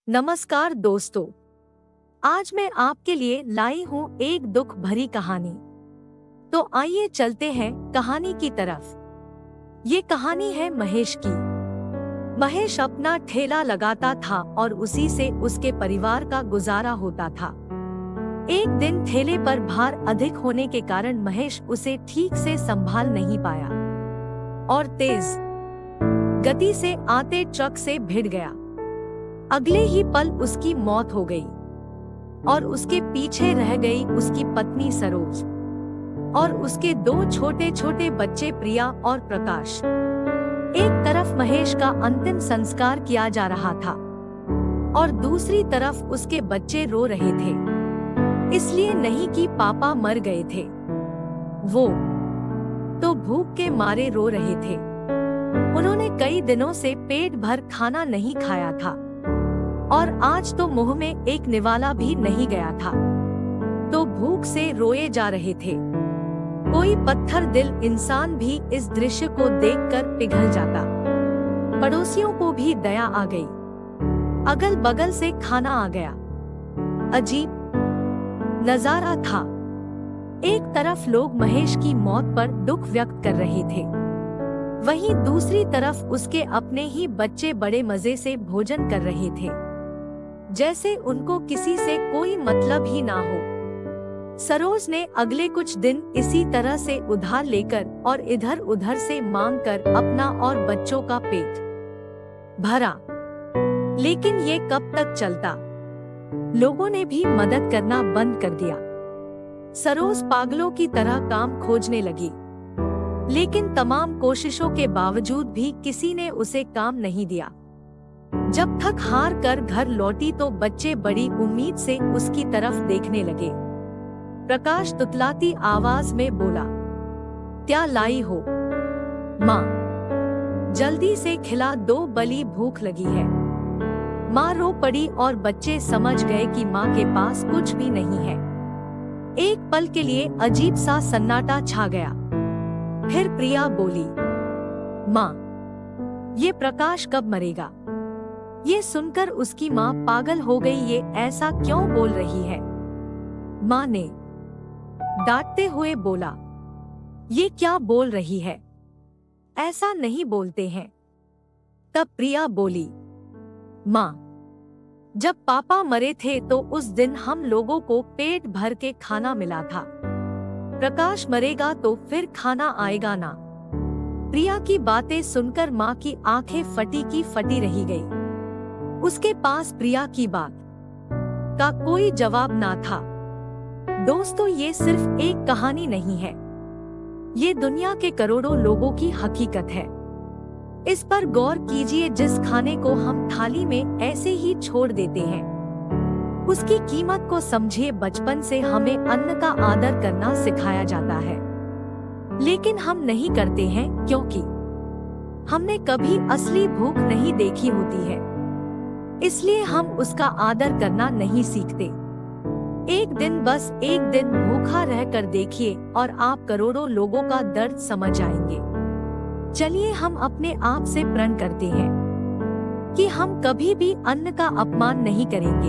नमस्कार दोस्तों, आज मैं आपके लिए लाई हूँ एक दुख भरी कहानी। तो आइए चलते हैं कहानी की तरफ। ये कहानी है महेश की। महेश अपना ठेला लगाता था और उसी से उसके परिवार का गुजारा होता था। एक दिन ठेले पर भार अधिक होने के कारण महेश उसे ठीक से संभाल नहीं पाया और तेज गति से आते ट्रक से भिड़ गया। अगले ही पल उसकी मौत हो गई और उसके पीछे रह गई उसकी पत्नी सरोज और उसके दो छोटे छोटे बच्चे प्रिया और प्रकाश। एक तरफ महेश का अंतिम संस्कार किया जा रहा था और दूसरी तरफ उसके बच्चे रो रहे थे, इसलिए नहीं कि पापा मर गए थे, वो तो भूख के मारे रो रहे थे। उन्होंने कई दिनों से पेट भर खाना नहीं खाया था और आज तो मुंह में एक निवाला भी नहीं गया था, तो भूख से रोए जा रहे थे। कोई पत्थर दिल इंसान भी इस दृश्य को देखकर पिघल जाता। पड़ोसियों को भी दया आ गई, अगल बगल से खाना आ गया। अजीब नजारा था। एक तरफ लोग महेश की मौत पर दुख व्यक्त कर रहे थे, वहीं दूसरी तरफ उसके अपने ही बच्चे बड़े मजे से भोजन कर रहे थे, जैसे उनको किसी से कोई मतलब ही ना हो। सरोज ने अगले कुछ दिन इसी तरह से उधार लेकर और इधर उधर से मांगकर अपना और बच्चों का पेट भरा। लेकिन ये कब तक चलता? लोगों ने भी मदद करना बंद कर दिया। सरोज पागलों की तरह काम खोजने लगी, लेकिन तमाम कोशिशों के बावजूद भी किसी ने उसे काम नहीं दिया। जब थक हार कर घर लौटी तो बच्चे बड़ी उम्मीद से उसकी तरफ देखने लगे। प्रकाश तुतलाती आवाज में बोला, क्या लाई हो माँ? जल्दी से खिला दो, बली भूख लगी है। माँ रो पड़ी और बच्चे समझ गए कि माँ के पास कुछ भी नहीं है। एक पल के लिए अजीब सा सन्नाटा छा गया। फिर प्रिया बोली, माँ, ये प्रकाश कब मरेगा? ये सुनकर उसकी माँ पागल हो गई। ये ऐसा क्यों बोल रही है? माँ ने डांटते हुए बोला, ये क्या बोल रही है? ऐसा नहीं बोलते हैं। तब प्रिया बोली, माँ, जब पापा मरे थे तो उस दिन हम लोगों को पेट भर के खाना मिला था। प्रकाश मरेगा तो फिर खाना आएगा ना? प्रिया की बातें सुनकर माँ की आंखें फटी की फटी रही गई। उसके पास प्रिया की बात का कोई जवाब ना था। दोस्तों, ये सिर्फ एक कहानी नहीं है, ये दुनिया के करोड़ों लोगों की हकीकत है। इस पर गौर कीजिए, जिस खाने को हम थाली में ऐसे ही छोड़ देते हैं, उसकी कीमत को समझिए। बचपन से हमें अन्न का आदर करना सिखाया जाता है, लेकिन हम नहीं करते हैं क्योंकि हमने कभी असली भूख नहीं देखी होती है, इसलिए हम उसका आदर करना नहीं सीखते। एक दिन, बस एक दिन भूखा रहकर देखिए और आप करोड़ों लोगों का दर्द समझ आएंगे। चलिए हम अपने आप से प्रण करते हैं कि हम कभी भी अन्न का अपमान नहीं करेंगे,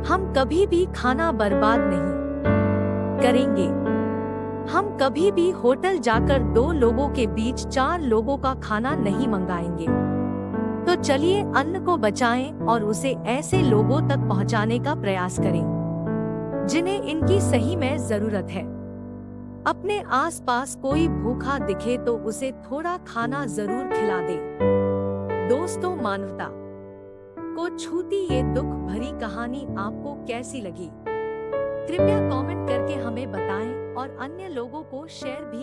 हम कभी भी खाना बर्बाद नहीं करेंगे, हम कभी भी होटल जाकर 2 लोगों के बीच 4 लोगों का खाना नहीं मंगाएंगे। तो चलिए अन्न को बचाएं और उसे ऐसे लोगों तक पहुंचाने का प्रयास करें जिन्हें इनकी सही में जरूरत है। अपने आसपास कोई भूखा दिखे तो उसे थोड़ा खाना जरूर खिला दे। दोस्तों, मानवता को छूती ये दुख भरी कहानी आपको कैसी लगी? कृपया कमेंट करके हमें बताएं और अन्य लोगों को शेयर भी